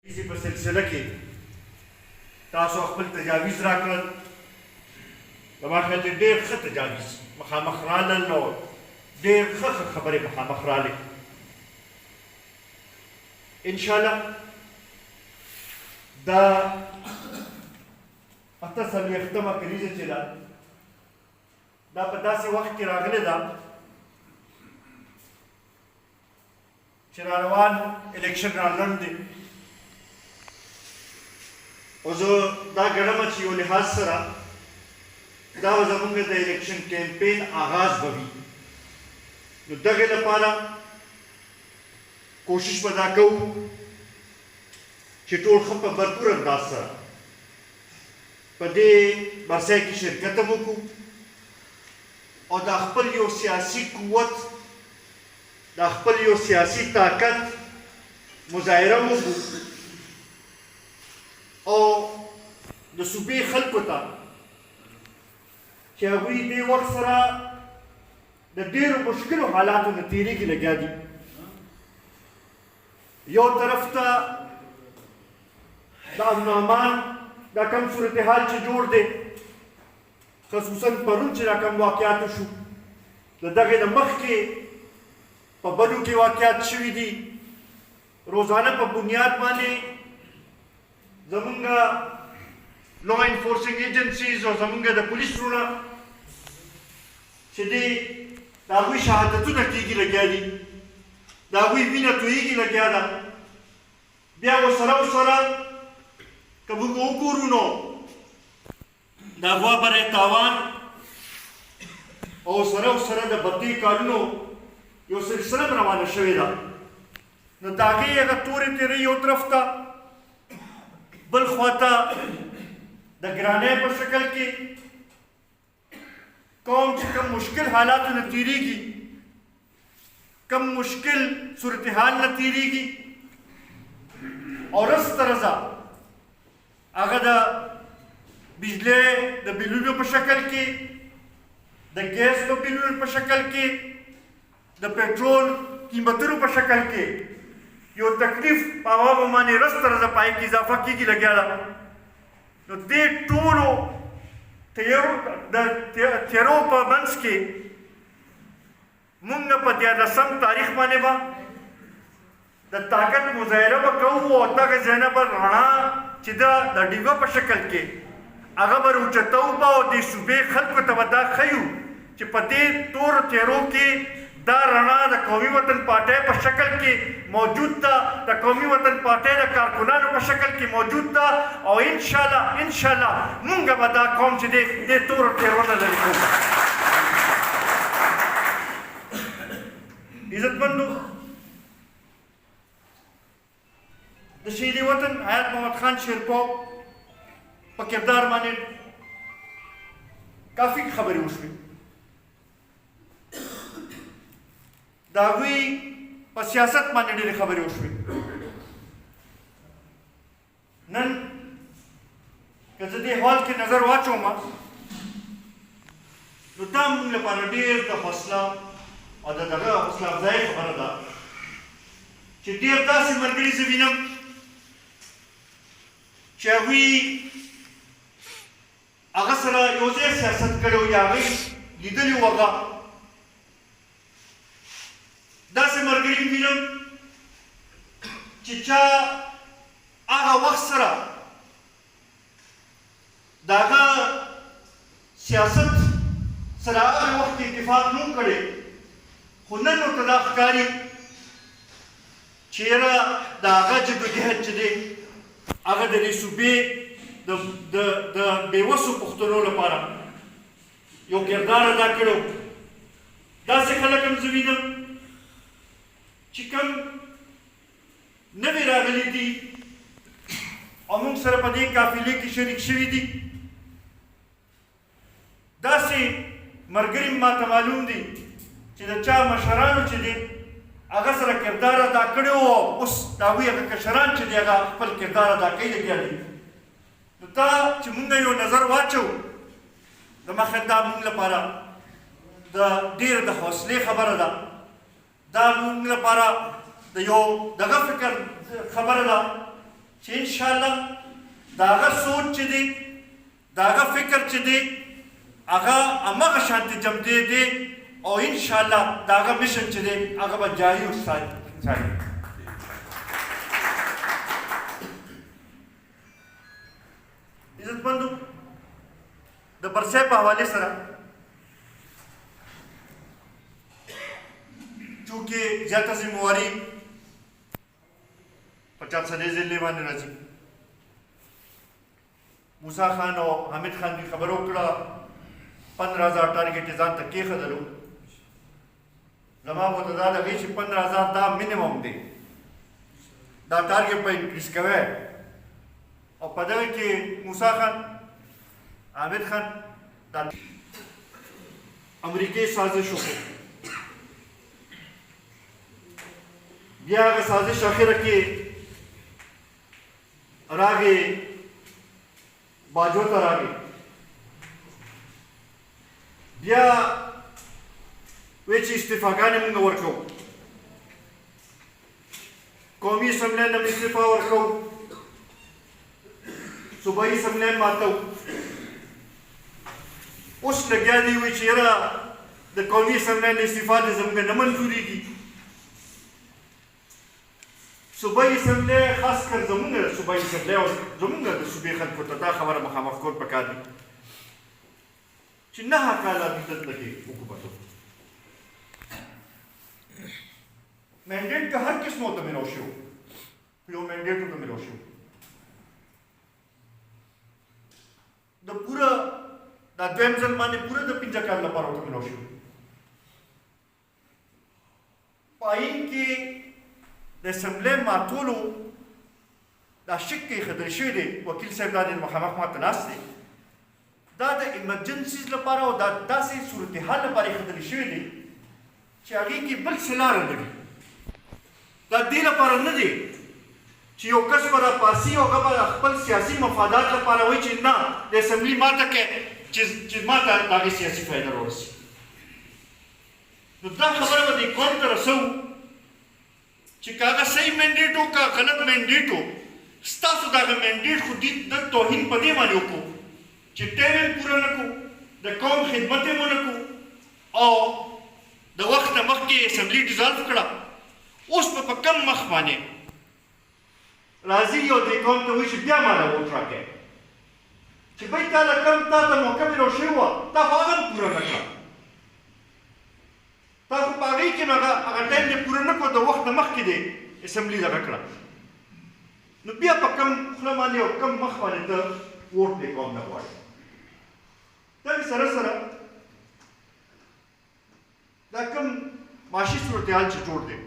اسی په سلسله کې تاسو خپل تجاویز راکړل زما خیال دی ډېر ښه تجاویز مخامخ رالل نو ډېر ښه خبرې مخامخ رالې انشاءالله دا اته څلوېښتمه کلیزه چې ده دا په داسې وخت کې راغلې ده چې راروان الیکشن رالنډ دی او زه دا ګڼمه چې یو لحاظ سره دا به زموږ د الیکشن کیمپین آغاز به وي نو دغې لپاره کوشش به دا کوو چې ټول ښه په بھرپور انداز سره په دې برسۍ کې شرکت هم وکړو او دا خپل یو سیاسي قوت دا خپل یو سیاسي طاقت مظاهره وکړو او د صوبې خلکو ته چې هغوی دې وخت سره د ډېرو مشکلو حالاتو نه تېرېږي لګیا دي یو طرف ته د امن و امان دا کم صورتحال چې جوړ دی خصوصا پرون چې دا کم واقعات شو د دغې نه مخکې په بلو کې واقعات شوي دي روزانه په بنیاد باندې زمونږ لا انفورسنګ ایجنسیز او زمونږ د پولیس وروڼه چې دی د هغوی شهادتونه کېږي لګیا دي د هغوی وینه تویېږي لګیا ده بیا ورسره که موږ وګورو نو د هغو برای تاوان او سره د بدۍ کارونو یو سلسله روانه شوې ده نو د هغې هغه تورې تېرۍ یو طرف ته بل خواته د ګرانۍ په شکل کې قوم چې کم مشکل حالاتو نه تېرېږي کم مشکل صورتحال نه تېرېږي او رس ترزه هغه د بجلی د بلونو په شکل کې د ګیس د بلونو په شکل کې د پټرول قیمتونو په شکل کې یو تکلیف په عوامو باندې رس ترزه پای کې اضافه کېږي لګیا ده نو دې ټولو تیرو په منځ کې موږ په 14 تاریخ باندې به د طاقت مظاهره به کوو او دغه ځای نه به رڼا چې ده د ډیوه په شکل کې هغه به راوچتو به او د صوبې خلکو ته به دا ښیو چې په دې تورو تیرو کې دا رڼا د قومي وطن پارټۍ په شکل کې موجود ده د قومي وطن پارټۍ د کارکنانو په شکل کې موجود ده او انشاءالله مونږ به دا قوم چې دی دې تورو تیرو نه لرې کوو عزتمندو د شهید وطن حیات محمد خان شیرپو په کردار باندې کافي خبرې وشوې د هغوی په سیاست باندې ډېرې خبرې وشوې نن که زه دې حال کې نظر واچوم نو دا موږ لپاره ډېر د حوصله او د دغه حوصله افزایي خبره ده چې ډېر داسې ملګري زه وینم چې هغوی هغه سره یو ځای سیاست کړی و یا هغوی لیدلي و هغه داسې ملګري وینم چې چا هغه وخت سره د هغه سیاست سره هغه وخت اتفاق نه و کړی خو نن ورته دا ښکاري چې یاره د هغه جدوجهد چې دی هغه د دې صوبې د بېوسو پښتنو لپاره یو کردار ادا کړی داسې خلک هم زه وینم چې کوم نوي راغلي دي او موږ سره په دې قافلې کې شریک شوي دي داسې ملګري ماته معلوم دي چې د چا مشرانو چې دي هغه سره کردار ادا کړی و اوس د هغوی هغه کشران چې دي هغه خپل کردار ادا کوي لګیا دي نو دا چې موږ یو نظر واچو زما خیال دا موږ لپاره د ډېره د حوصلې خبره ده دا موږ لپاره د یو دغه فکر خبره ده چې ان شاء الله داغه سوچ چې دی داغه فکر چې دی هغه هماغه شانتي جمدی دی او ان شاء الله داغه میشن چې دی هغه به جاری او ثابت عزتمندو د برسای په حواله سره چونکه زیاته ذمہواری 50 سنې ضلع باندې راځي موسی خان او حامد خان کی خبرو کړه 15000 ټارګټ ځان ته کې خدلو زما په دا لګي چې 15000 دا مینیمم دی دا ټارګټ په انکریز کوي او په دغه کې موسی خان حامد خان دا امریکای سازش وکړه بیا هغه سازش اخره کې راغی باجو ته راغی بیا وی چې استعفاګانې موږ ورکوو قومي اسمبلی نه استعفا ورکوو صوبایي اسمبلی ماتو اوس لګیا دی وی چې یاره د قومي اسمبلی نه استعفا د زموږ نه منظورېږي صوبایي اسمبلی خاص کر زموږ صوبایي اسمبلی او زموږ د صوبې خلکو ته دا خبره مخامخ کول پکار دي چې 9 کاله دلته کې حکومت مینډیټ که هر قسمو ته ملو شو یو مینډیټ ته ملو شو د پوره دا دویم ځل باندې پوره د 15 کال لپاره ورته ملو شو پاین کې د اسمبلی ماتولو دا شک کې خدای شوی دی وکیل صاحب دا د مخامخ ماته ناست دی دا د ایمرجنسیز لپاره او دا داسې صورتحال لپاره خدای شوی دی چې هغې کې بل څه لاره نه وي دا دې لپاره نه دی چې یو کس به راپاسي او هغه به خپل سیاسي مفادات لپاره وایي چې نه د اسمبلي ماته کې چې ماته د هغې سیاسي فایده راورسي نو دا خبره به دې قوم ته رسوو چې که هغه صحیح مینډیټ و که غلط مینډیټ و ستاسو دغه مینډیټ خو دې د توهین په دې باندې وکړو چې ټایم یې پوره نه کړو د قوم خدمت یې ونه کړو او د وخت نه مخکې اسمبلي ډیزالو کړه اوس به په کم مخ باندې راځي او دې قوم ته وایي چې بیا ماله ووټ راکړئ چې بھائی تا له کم تا ته موقع ملو شوې وه تا خو هغه هم پوره نه کړه تا خو په هغې کې نو هغه ټایم دې پوره نه کړو د وخت نه مخکې دې اسمبلي دغه کړه نو بیا په کم خوله باندې او کم مخ باندې ته ووټ دې قوم نه غواړې دغې سره سره دا کم معاشي صورتحال چې جوړ دی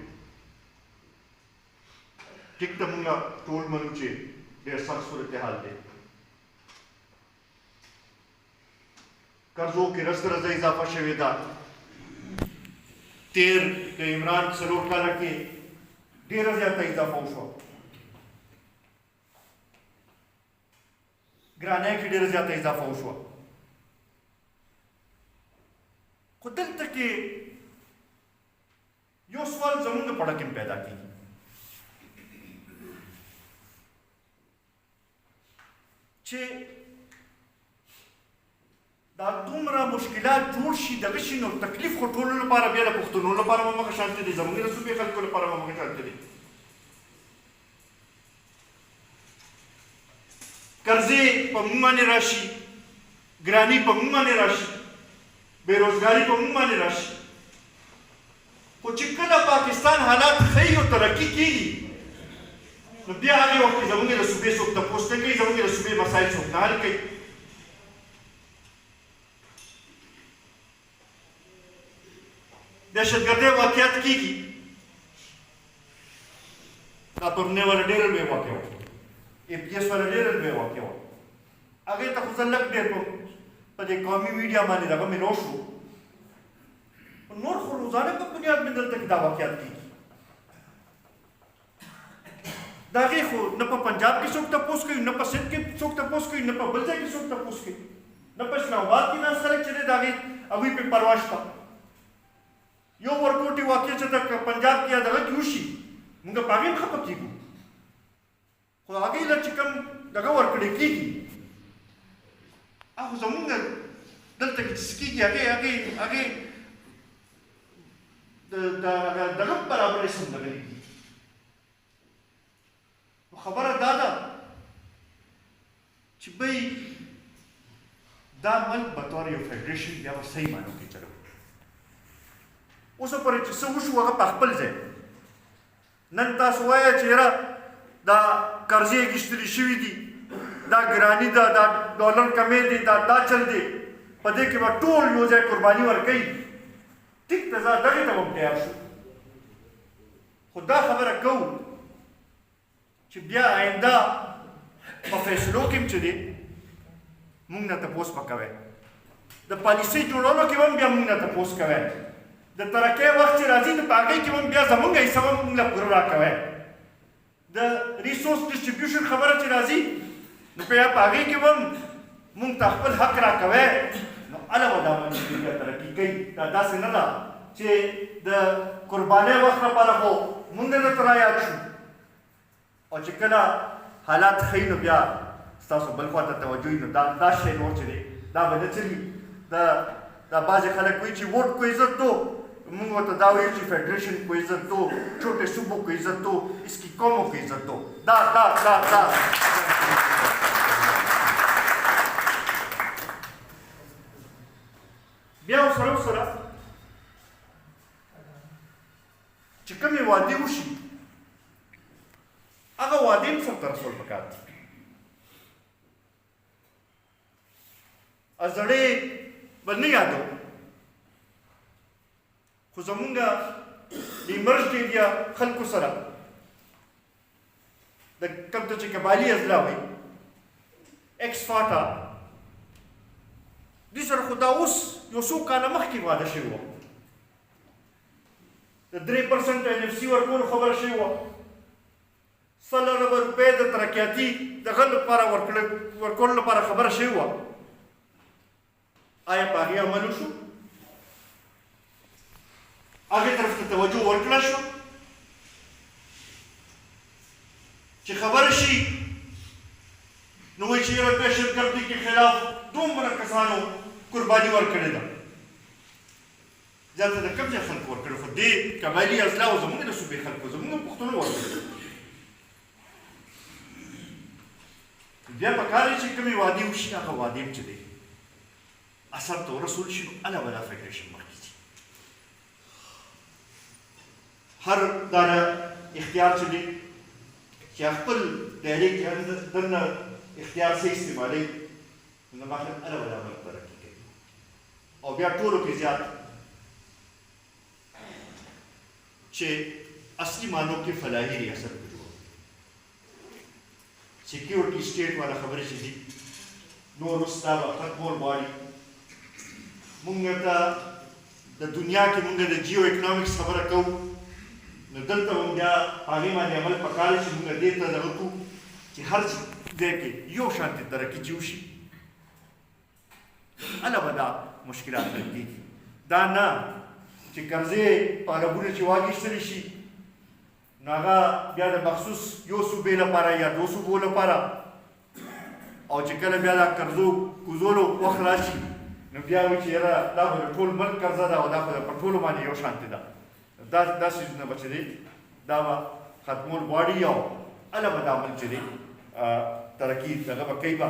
ټیک ته مونږ ټول منو چې ډېر سخت صورتحال دی قرضو کې رس درزه اضافه شوې ده تیر د عمران 4 کاله کې ډېره زیاته اضافه وشوه ګرانۍ کې ډېره زیاته اضافه وشوه خو دلته کې یو سوال زموږ په اړه کې پیدا کېږي چې دا دومره مشکلات جوړ شي دغه شي نو تکلیف خو ټولو لپاره بیا د پښتنو لپاره هم هغه شانتي دی زموږ د صوبې خلکو لپاره هم هغه شانتي دی قرضې په موږ باندې راشي ګراني په موږ باندې راشي بېروزګاري په موږ باندې راشي خو چې کله پاکستان حالات ښیي او ترقي کېږي نو بیا هغې وخت کې زموږ د صوبې څوک تپوس نه کوي زموږ د صوبې مسایل څوک نه حل کوي دهشتګردۍ واقعیت کېږي دا پرونی والا ډېره لوی واقعه وه APS والا ډېره لوی واقعه وه هغې ته خو زه لږ ډېر په دې قومي میډیا باندې دغه ملو شو نور خو روزانه په بنیاد مې دلته کې دا واقعیت کېږي د هغې خو نه په پنجاب کې څوک تپوس کوي نه په سند کې څوک تپوس کوي نه په بل ځای کې څوک تپوس کوي نه په اسلام آباد کې ناست خلک چې دی د هغې هغوی پرې پروا شته یو ورکوټي واقع چې د پنجاب کې یا دغه کې وشي موږ په هغې هم خفه کېږو خو هغې له چې کوم دغه ورکړی کېږي خو زمونږ دلته کې چې څه کېږي هغې دغه برابرۍ سم دغه نه کېږي. خبره دا ده چې بی دا ملک بطور یو فیډریشن بیا به صحیح معنو کې چلو. اوسه پورې چې څه وشو هغه په خپل ځای. نن تاسو وایه چې یاره دا قرضې اخیستلي شوي دي، دا ګراني ده، دا ډالر کمی دی، دا چل دی، په دې کې به ټول یو ځای قرباني ورکوي. ټیک ده، زه دغې ته به تیار شو. خو دا خبره کوو چې بیا آینده په فیصلو کې هم چې دی مونږ نه تپوس به کوئ. د پالیسۍ جوړولو کې هم بیا مونږ نه تپوس کوئ. د ترقۍ وخت چې راځي نو په هغې کې هم بیا زمونږ حصه هم مونږ له پوره راکوئ. د ریسورس ډسټریبیوشن خبره چې راځي نو بیا په هغې کې هم مونږ ته خپل حق راکوئ. نو هله به دا باندې بیا ترقي کوي. دا داسې نه ده چې د قربانۍ وخت لپاره خو مونږ درته رایاد شو او چې کله حالات ښیي نو بیا ستاسو بل خوا ته توجه وي. نو دا شی نور چې دی دا به نه چلي. دا بعضې خلک وایي چې ووٹ کو عزت دو، مونږ ورته دا وایو چې فیډریشن کو عزت دو، چھوٹے صوبوں کو عزت دو، اس کی قوموں کو عزت دو. دا بیا ورسره چې کومې وعدې وشي هغه وعدې هم سرته رسول پکار دي. زړې به نه یادو، خو زمونږ د ایمرج ایریا خلکو سره د کوم ته چې قبایلي اضلاع وایي ایکس فاټا دوی سره خو دا اوس یو څو کاله مخکې واده شوي وه. د 3% NFC ورکولو خبره شوې وه. 100,000 روپۍ د ترقیاتي دغه لپاره ورکولو لپاره خبره شوې وه. آیا په هغې عمل وشو؟ هغې طرف ته توجه ورکړه شوه چې خبره شي نو وایي چې یاره دهشتګردۍ کې خلاف دومره کسانو قرباني ورکړې ده. زیاته د کوم ځای خلکو ورکړې؟ خو دې قبایلي اضلاعو زموږ د صوبې خلکو زموږ پښتنو ورکړې. بیا پکار دی چې کومې وعدې وشي هغه وعدې هم چې دی اثر ته ورسول شي نو هله به دا فیډریشن مخکې ځي. هر دا اختیار چې دی چې خپل دایرې کې دننه اختیار څه استعمالوي نو زما خیال هله به دا ملک ترقي کوي. او بیا ټولو کې زیات چې اصلي معنو کې فلاحي ریاست به جوړ سیکیورټي سټیټ والا خبرې چې دي نور اوس دا به ختمول غواړي. مونږ ته د دنیا کې مونږ د جیو اکنامکس خبره کوو نو دلته هم بیا هغې باندې عمل پکار چې مونږ دې ته دغه کړو چې هر ځای کې یو شانتې ترقي چې وشي. هله به دا مشکلات حل کېږي. دا نه چې قرضې په اربونو چې واخیستلی شي نو هغه بیا د مخصوص یو صوبې لپاره یا دو صوبو لپاره او چې کله بیا دا قرضو کوزولو وخت راشي نو بیا وایي چې یاره دا خو د ټول ملک قرضه ده او دا خو په ټولو باندې یو شانتې ده. دا څیزونه به چې دی دا به ختمول غواړي او هله به دا ملک چې دی ترقي دغه به کوي. به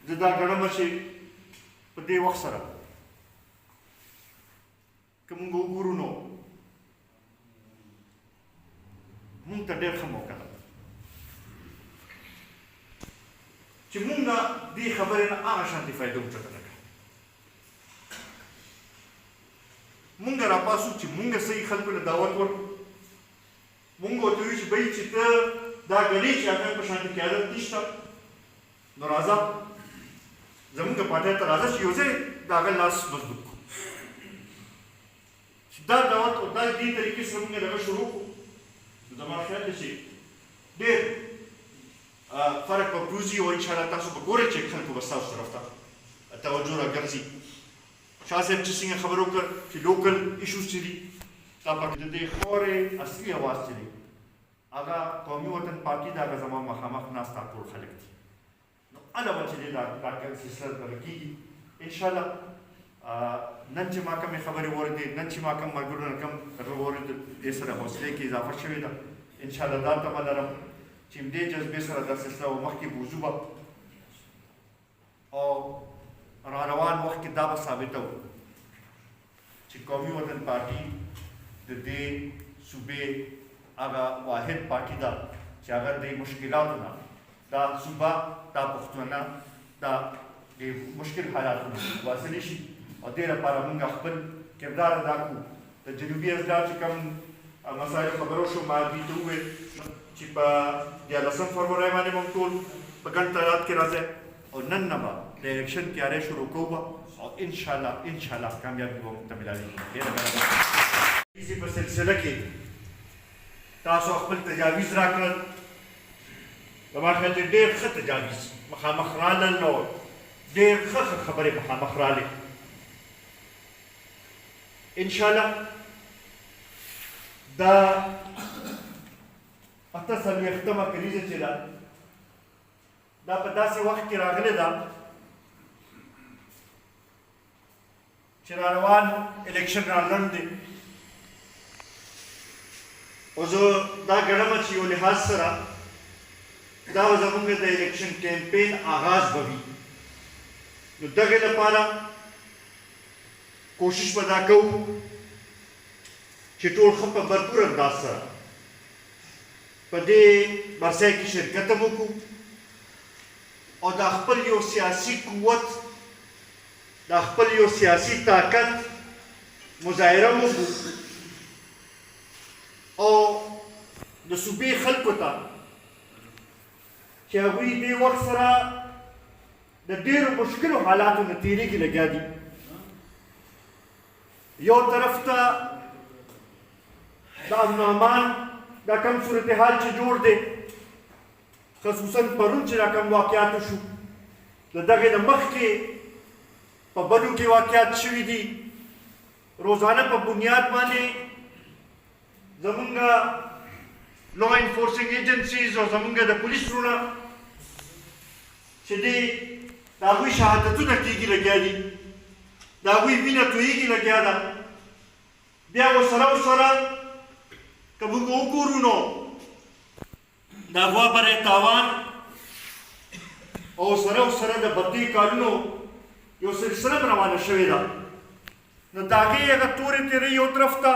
زه دا ګڼم چې په دې وخت سره که مونږ وګورو نو مونږ ته ډېر ښه موقع ده چې مونږ دې خبرې نه هغه شانتې فایده اوچته نه کړو. مونږ راپاسو چې مونږ صحیح خلکو له دعوت ورکړو. مونږ ورته وایو چې بهی چې ته دا ګڼې چې هغه په شانتې قیادت نشته نو راځه زمونږ پارټۍ ته راځه چې یو ځای د هغه لاس مضبوط کړو. چې دا دعوت او دا دې طریقې سره مونږ دغه شروع کړو نو زما خیال دی چې ډېر فرق به پروزي او انشاءالله تاسو به ګورئ چې خلکو به ستاسو طرف ته توجه راګرځي. شاه صاحب چې څنګه خبر وکړ چې لوکل ایشوز چې دي دا پکې د دې خورې اصلي اواز چې دی هغه قومي وطن پارټي د هغه زما مخامخ ناسته ټول خلک دي نو هله به چې دی دا سلسله دغه کېږي انشاءالله نن چې ما کومې خبرې واورېدې نن چې ما کوم ملګرو نه کوم هغه واورېدل دې سره حوصلې کې اضافه شوې ده انشاءالله دا تمه لرم چې دې جذبې سره دا سلسله به مخکې بوځو به او را روان وخت کې دا به ثابته وو چې قومي وطن پارټي د دې صوبې هغه واحد پارټي ده چې هغه د مشکلاتو نه دا صوبه دا پښتونه دا د مشکل حالاتو نه واصلې شي او دې لپاره موږ خپل کردار ادا کړو د جنوبي اضلاع چې کوم مسایل خبرو شو ما دوی ته وویل چې په 14 فروری باندې موږ ټول په ګڼ تعداد کې راځئ او نن نه به د الیکشن تیاری شروع کوو او انشاءالله کامیابي به موږ ته میلاویږي ډېره مهرباني په سلسله کې تاسو خپل تجاویز راکړل زما خیال چې ډېر ښه تجاویز مخامخ رالل نو ډېر ښه خبرې مخامخ رالې انشاءالله دا 48مه کلیزه چې ده دا په داسې وخت کې راغلې ده چې را روان الیکشن را لنډ دی او زه دا ګڼم چې یو لحاظ سره دا به زموږ د الیکشن کیمپین آغاز به وي نو دغې لپاره کوشش به دا کوو چې ټول ښه په بھرپور انداز سره په دې برسای کې شرکت هم وکړو او دا خپل یو سیاسي قوت دا خپل یو سیاسي طاقت مظاهره وکړو او د صوبې خلکو ته چې هغوی دې وخت سره د ډېرو مشکلو حالاتو نه تېرېږي لګیا دي یو طرف ته د امن امان دا کم صورتحال چې جوړ دی خصوصا پرون چې دا کم واقعاتو شو د دغې نه مخکې په بلو کې واقعات شوي دي روزانه په بنیاد باندې زمونږ لا انفورسنګ ایجنسیز او زمونږ د پولیس وروڼه چې دی د هغوی شهادتونه کېږي لګیا دي د هغوی وینه تویېږي لګیا ده بیا ورسره که موږ وګورو نو د هغو برای تاوان او سره د بدۍ کارونو یو سلسله روانه شوې ده نو د هغې هغه تورې تېرۍ یو طرف ته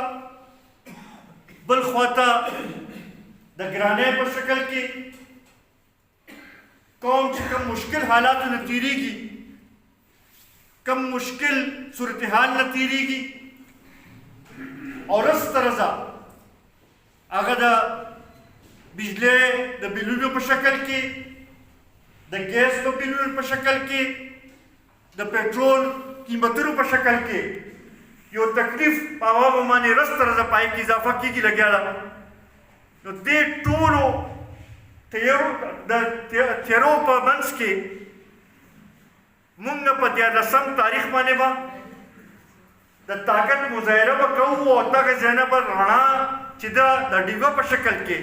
بل خواته د ګرانۍ په شکل کې قوم چې کوم مشکل حالاتو نه تېرېږي کم مشکل صورتحال نه تېرېږي او رس ترزه هغه د بجلی د بلونو په شکل کې د ګیس د بلونو په شکل کې د پټرول قیمتونو په شکل کې یو تکلیف په عوامو باندې رس ترزه پای کې اضافه کېږي لګیا ده نو دې ټولو تیرو په منځ کې مونږ په 14 تاریخ باندې به د طاقت مظاهره به کوو او دغه ځای نه به رڼا چې ده د ډیوه په شکل کې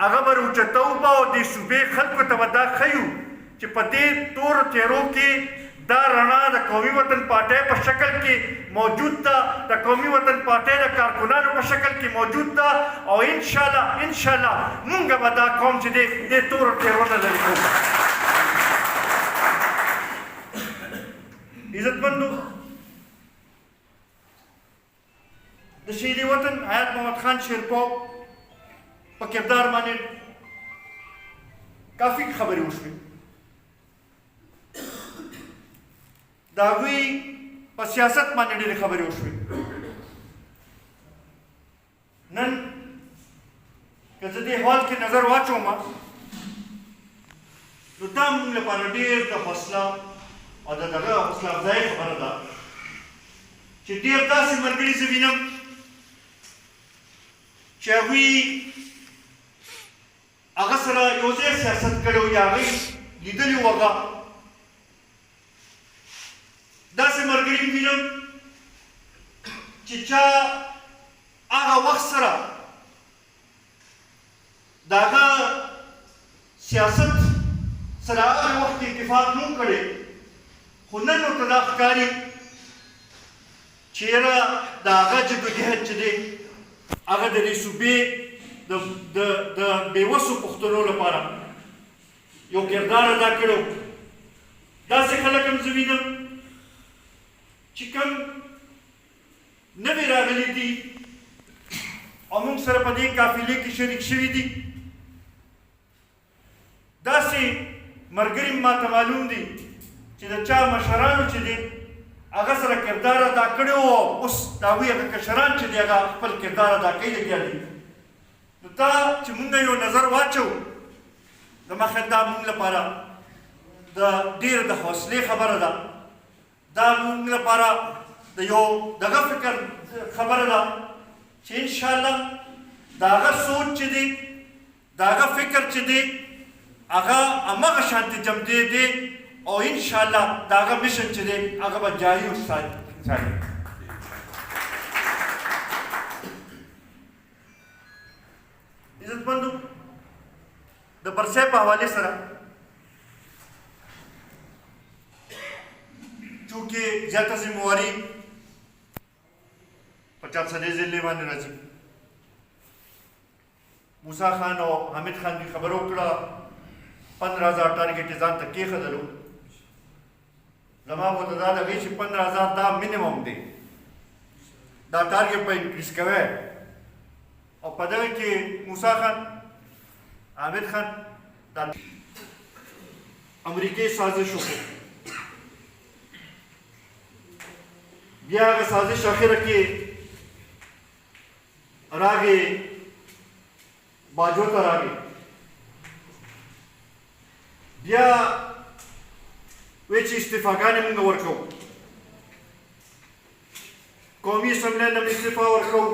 هغه به راوچتو به او د صوبې خلکو ته به دا ښیو چې په دې تورو تیرو کې دا رڼا د قومي وطن پارټۍ په شکل کې موجود ده د قومي وطن پارټۍ د کارکنانو په شکل کې موجود ده او انشاءالله مونږ به دا قوم چې دی دې تورو تیرو نه لرې کوو عزتمندو د شهید وطن حیات محمد خان شیرپو په کردار باندې کافي خبرې وشوې د هغوی په سیاست باندې ډېرې خبرې وشوې نن که زه دې حال کې نظر واچوم نو دا موږ لپاره ډېر د حوصله او د دغه حوصله افزایي خبره ده چې ډېر داسې ملګري زه وینم چې هغوی هغه سره یو ځای سیاست کړی و یا هغوی لیدلي و هغه داسې ملګري وینم چې چا هغه وخت سره د هغه سیاست سره هغه وخت اتفاق نه کړی خو نن ورته دا ښکاري چې یاره د هغه جدوجهد چې دی هغه د دې صوبې د بېوسو پښتنو لپاره یو کردار ادا کړی و. داسې خلک هم زه وینم چې کوم نوي راغلي دي او موږ سره په دې قافلې کې شریک شوي دي. داسې ملګري ماته معلوم دي چې د چا مشرانو چې دي هغه سره کردار ادا کړی و او اوس د هغوی هغه کشران چې دي هغه خپل کردار ادا کوي لګیا دي. نو دا چې موږ یو نظر واچو زما خیال دا موږ لپاره د ډېر د حوصلې خبره ده. دا موږ لپاره د یو دغه فکر خبره ده چې انشاءالله د هغه سوچ چې دی د هغه فکر چې دی هغه همغه شانتې جمدی دی او انشاءالله د هغه مشن چې دی هغه به جاري وساتي. عزتمندو د برسای په حوالې سره چونکې زیاته ذمواري په چاپسدې ضلع باندې راځي. موسی خان او حامد خان دې خبره وکړه 15,000 ټارګېټ یې ځان ته کېښودلو. زما ورته دا لګي چې 15,000 دا منیمم دی، دا ټارګېټ به انکریز کوی. او په دغه کې موسی خان حامد خان دا امریکایي سازش وکړ. بیا هغه سازش اخره کې راغې باجو ته راغې. بیا وایي چې استعفاګانې موږ ورکوو، قومي اسمبلی نه استعفا ورکوو،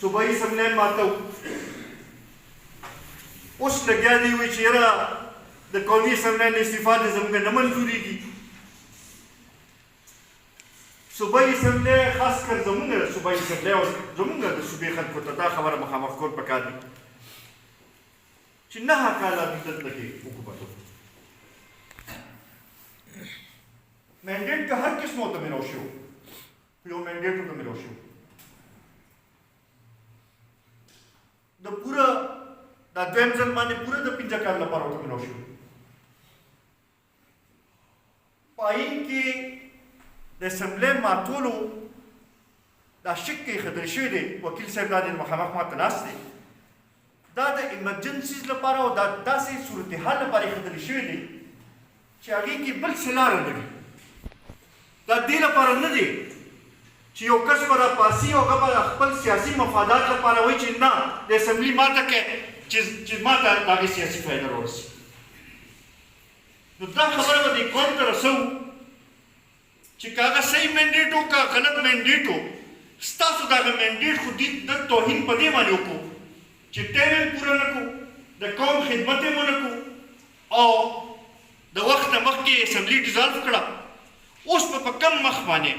صوبایي اسمبلی ماتو. اوس لګیا دی وایي چې یاره د قومي اسمبلی نه استعفا دې زموږ نه منظورېږي. صوبایي اسمبلی خاص کر زموږ صوبایي اسمبلی او زموږ د صوبې خلکو ته دا خبره مخامخ کول پکار دي چې 9 کاله دوی دلته کې حکومت وکړو. مینډیټ که هر قسمو ته میلاو شوی و، یو مینډیټ ورته میلاو شوی و. د پوره دا دویم ځل باندې پوره د 15 کال لپاره ورته میلاو شوی و. په آئین کې د اسمبلی ماتولو دا شک کې ایښودل شوی دی. وکیل صاحب دا د مخامخ ماته ناست دی. دا د ایمرجنسیز لپاره او دا داسې صورتحال لپاره ایښودل شوی دی چې هغې کې بل څه لاره نه وي. دا دې لپاره نه دی چې یو کس به راپاسي او هغه به خپل سیاسي مفادات لپاره وایي چې نه د اسمبلي ماته کوي چې ما ته د هغې سیاسي فایده راورسي. نو دا خبره به دې قوم ته رسوو چې که هغه صحیح مینډیټ و که غلط مینډیټ و، ستاسو دغه مینډیټ خو دې د توهین په دې باندې وکړو چې ټایم یې پوره نه کړو، د قوم خدمت یې ونه کړو او د وخت نه مخکې اسمبلي ډیزالو کړه. اوس په کم مخ باندې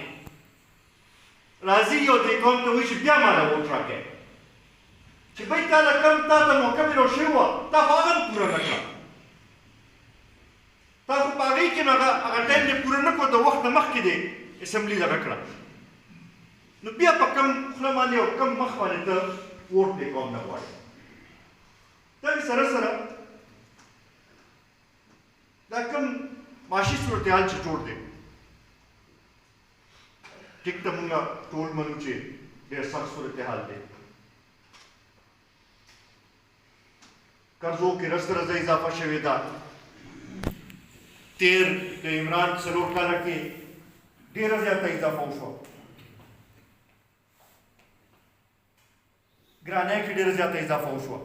راځي او دې قوم ته وایي چې بیا ما له ووټ راکړئ چې بھائی تا له کم تا ته موقع میلاو شوې وه، تا خو هغه هم پوره نه کړه. تا خو په هغې کې نو هغه ټایم دې پوره نه کړو، د وخت نه مخکې دې اسمبلي دغه کړه. نو بیا په کم خوله باندې او کم مخ باندې ته ووټ دې قوم نه غواړې. دغې سره سره دا کوم معاشي صورتحال چې جوړ دی، ټیک ته مونږ ټول منو چې ډېر سخت صورتحال دی. قرضو کې رس درزه اضافه شوې ده. تیر د عمران 4 کاله کې ډېره زیاته اضافه وشوه. ګرانۍ کې ډېره زیاته اضافه وشوه.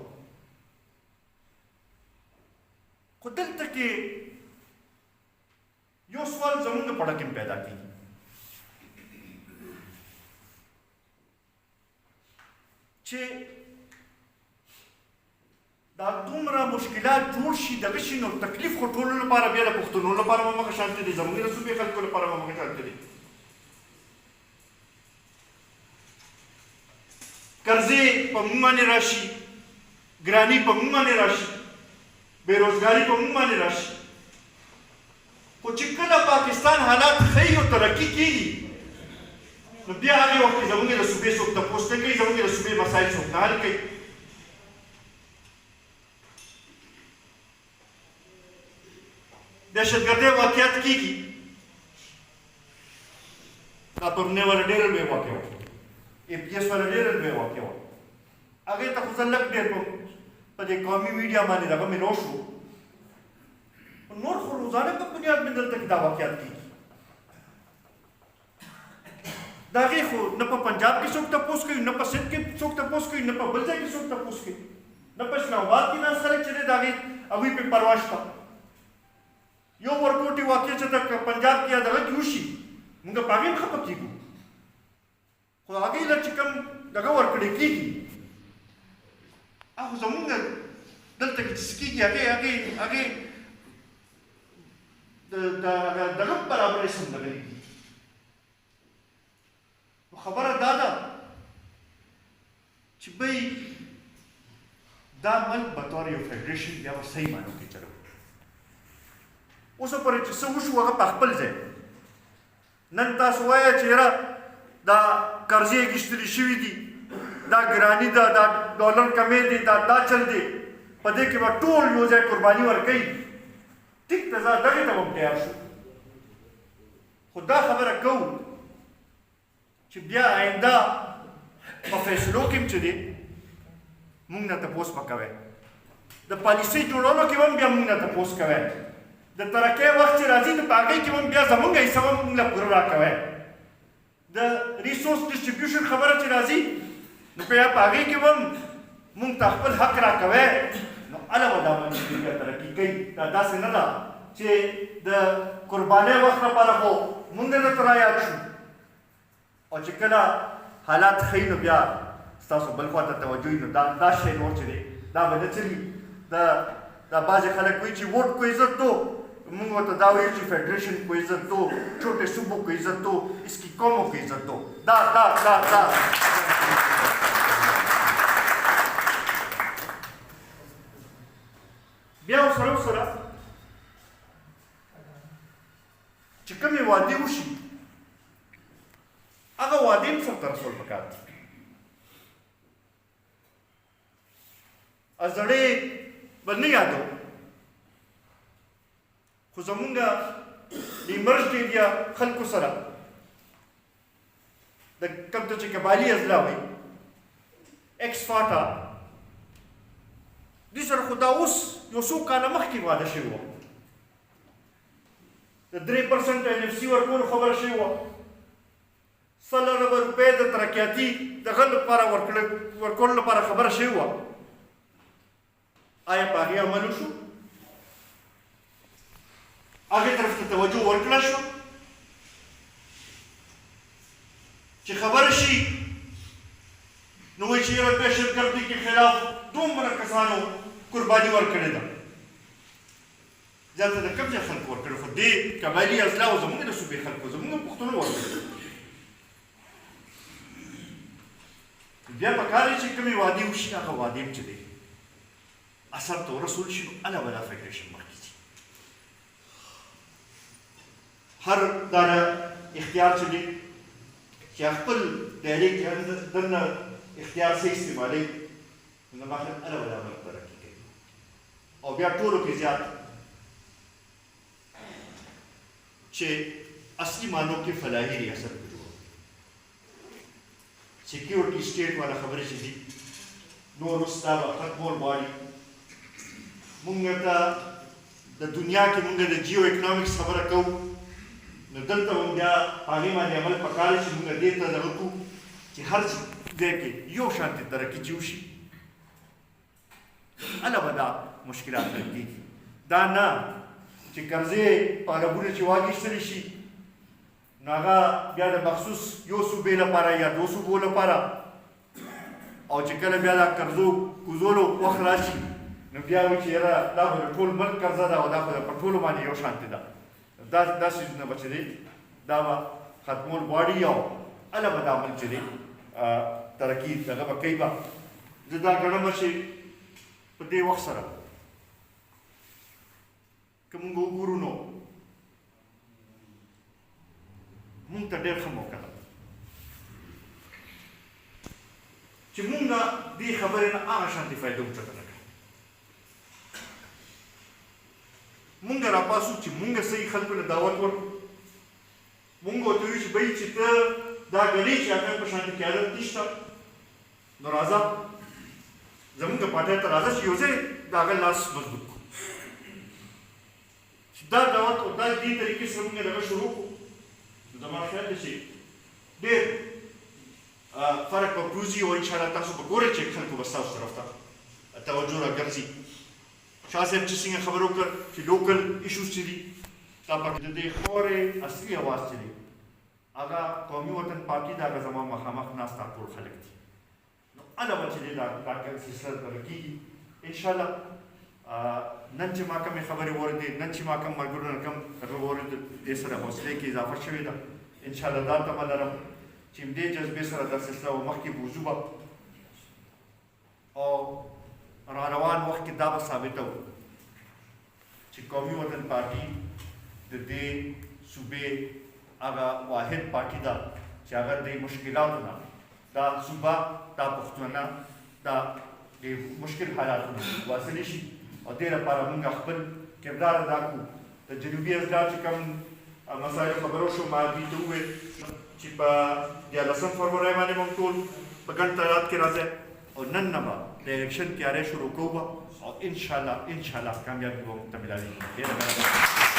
خو دلته کې یو سوال زموږ په ډګه کې پیدا کېږي چې دا دومره مشکلات جوړ شي دغه شي نو تکلیف خو ټولو لپاره بیا د پښتنو لپاره هم همغه شانتې دی، زموږ د صوبې خلکو لپاره هم همغه شانتې دی. قرضې په موږ باندې راشي، ګراني په موږ باندې راشي، بېروزګاري په موږ باندې راشي. خو چې کله پاکستان حالات ښیي او ترقي کېږي نو بیا هغې وخت کې زموږ د صوبې څوک تپوس نه کوي، زموږ د صوبې مسایل څوک نه حل کوي. دهشتګردۍ واقعیت کېږي، دا پرونی والا ډېره لوی واقعه وه، APS والا ډېره لوی واقعه وه. هغې ته خو زه لږ ډېر په دې قومي میډیا باندې دغه مې نو شو، نور خو روزانه په بنیاد مې دلته کې دا واقعیت کېږي. د هغې خو نه په پنجاب کې څوک تپوس کوي، نه په سند کې څوک تپوس کوي، نه په بل ځای کې څوک تپوس کوي، نه په اسلام آباد کې ناست خلک چې دی د هغې هغوی پرې پروا شته. یو ورکوټي واقع چې د پنجاب کې یا دغه کې وشي موږ په هغې هم خفه کېږو، خو هغې له چې کوم دغه ورکړی کېږي هغه زمونږ دلته کې چې څه کېږي هغې دغه برابرۍ سندرې دي. خبره دا ده چې بی دا ملک بطور یو فیډریشن بیا به صحیح معنو کې چلو. اوسه پورې چې څه وشو هغه په خپل ځای. نن تاسو وایه چې یاره دا قرضې اخیستلي شوي دي، دا ګراني ده، دا ډالر کمی دی، دا چل دی، په دې کې به ټول یو ځای قرباني ورکوي. ټیک ده، زه دغې ته به تیار شو، خو دا خبره کوو چې بیا آینده په فیصلو کې هم چې دی موږ نه تپوس به کوئ، د پالیسۍ جوړولو کې هم بیا موږ نه تپوس کوئ، د ترقۍ وخت چې راځي نو په هغې کې هم بیا زموږ حصه هم موږ له پوره راکوئ. د ریسورس ډسټریبیوشن خبره چې راځي نو بیا په هغې کې هم موږ ته خپل حق راکوئ، نو هله به دا باندې بیا ترقي کوي. دا داسې نه ده چې د قربانۍ وخت لپاره خو موږ درته رایاد شو، او چې کله حالات ښیي نو بیا ستاسو بل خوا ته توجه وي، نو دا شی نور چې دی دا به نه چلي. دا بعضې خلک وایي چې ووٹ کو عزت دو، موږ ورته دا وایو چې فیډریشن کو عزت دو، چھوٹے صوبوں کو عزت دو، اس کی قوموں کو عزت دو. بیا ورسره چې کومې وعدې وشي هغه وعدې هم سرته رسول پکار دي. زړې به نه یادو، خو زمونږ د ایمرج د ایریا خلکو سره د کوم ته چې قبایلي اضلاع وایي ایکس فاټا دې سره خو دا اوس یو څو کاله مخکې واده شوې وه، د 3% NFC ورکولو خبره شوې وه، 100,000 روپۍ د ترقیاتي دغه لپاره ورکولو لپاره خبره شوې وه. آیا په هغې عمل وشو؟ هغې طرف ته توجه ورکړه شوه چې خبره شي نو وایي چې یاره دهشتګردۍ کې خلاف دومره کسانو قرباني ورکړې ده. زیاته د کوم ځای خلکو ورکړې؟ خو دې قبایلي اضلاعو زموږ د صوبې خلکو زموږ پښتنو ورکړې. بیا پکار دی چې کومې وعدې وشي هغه وعدې هم چې دی اثر ته ورسول شي نو هله به دا فیډریشن مخکې ځي. هر دا اختیار چې دی چې خپل دایرې کې دننه اختیار څه استعمالوي نو مخکې هله به دا ملک ترقي کوي. او بیا ټولو کې زیات چې اصلي معنو کې فلاحي ریاست په جوړو سیکیورټي سټیټ والا خبرې چې دي نور اوس دا به ختمول غواړي. مونږ ته د دنیا کې مونږ د جیو اکنامکس خبره کوو نو دلته هم بیا هغې باندې عمل پکار دی چې مونږ دې ته دغه کړو چې هر ځای کې یو شانتې ترقي چې وشي هله به دا مشکلات حل کېږي. دا نه چې قرضې په اربونه چې واخیستلی شي نو هغه بیا د مخصوص یو صوبې لپاره یا دو صوبو لپاره او چې کله بیا دا قرضو کوزولو وخت راشي نو بیا وایي چې یاره دا خو د ټول ملک قرضه ده او دا خو د په ټولو باندې یو شانتې ده. دا څیزونه به چې دی دا به ختمول غواړي او هله به دا عمل چې دی ترقي دغه به کوي به. زه دا ګڼم چې په دې وخت سره که موږ وګورو نو موږ ته ډېر ښه موقع ده چې موږ دې خبرې نه هغه شانتې فایده اوچته نه کړو. موږ راپاسو چې موږ صحیح خلکو له دعوت ورکړو. موږ ورته وایو چې بهی چې ته دا ګڼې چې هغه په شانتې قیادت نشته نو راځه زموږ پارټۍ ته راځه چې یو ځای د هغه لاس مضبوط کړو. چې دا دعوت او دا دې طریقې سره موږ دغه شروع کړو نو زما خیال دی چې ډېر فرق به پروزي او انشاءالله تاسو به ګورئ چې خلکو به ستاسو طرف ته توجه راګرځي. شاه صاحب چې څنګه خبر وکړ چې لوکل ایشوز چې دي دا پکې د دې خورې اصلي اواز چې دی هغه قومي وطن پارټي د هغه زما مخامخ ناسته ټول خلک دي. نو هله به چې دی دا سلسله دغه کېږي انشاءالله. نن چې ما کومې خبرې واورېدې نن چې ما کوم ملګرو نه کوم هغه واورېد دې سره حوصلې کې اضافه شوې ده. انشاءالله دا تمه لرم چې دې جذبې سره دا سلسله به مخکې بوځو به او را روان وخت کې دا به ثابته وو چې قومي وطن پارټي د دې صوبې هغه واحد پارټي ده چې هغه د مشکلاتو نه دا صوبه دا پښتونه دا د مشکل حالاتو نه واصلې شي او دې لپاره موږ خپل کردار ادا کړو. د جنوبي ازدار چې کوم مسایل خبرو شو ما دې ته وویل چې په 11 فروری باندې موږ ټول په ګڼ تعداد کې راځي او نن نه به د الیکشن تیاری شروع کوو او انشاءالله کامیابي به موږ ته ملاوي.